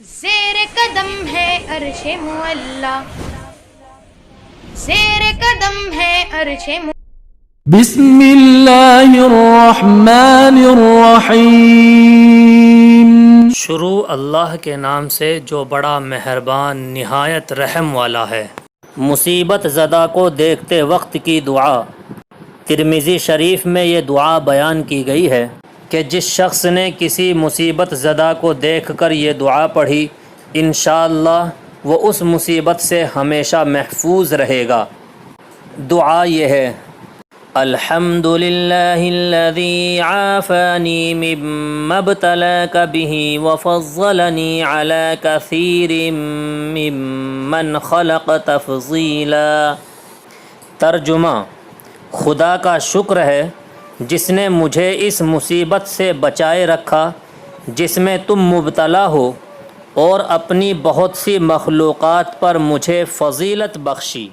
زیر قدم ہے عرش معلا، زیر قدم ہے عرش بسم اللہ الرحمن الرحیم۔ شروع اللہ کے نام سے جو بڑا مہربان نہایت رحم والا ہے۔ مصیبت زدہ کو دیکھتے وقت کی دعا۔ ترمذی شریف میں یہ دعا بیان کی گئی ہے کہ جس شخص نے کسی مصیبت زدہ کو دیکھ کر یہ دعا پڑھی، انشاءاللہ وہ اس مصیبت سے ہمیشہ محفوظ رہے گا۔ دعا یہ ہے: الحمد للہ الذی عافانی مما ابتلاک بہ وفضلنی علی کثیر ممن خلق تفضیلا۔ ترجمہ: خدا کا شکر ہے جس نے مجھے اس مصیبت سے بچائے رکھا جس میں تم مبتلا ہو، اور اپنی بہت سی مخلوقات پر مجھے فضیلت بخشی۔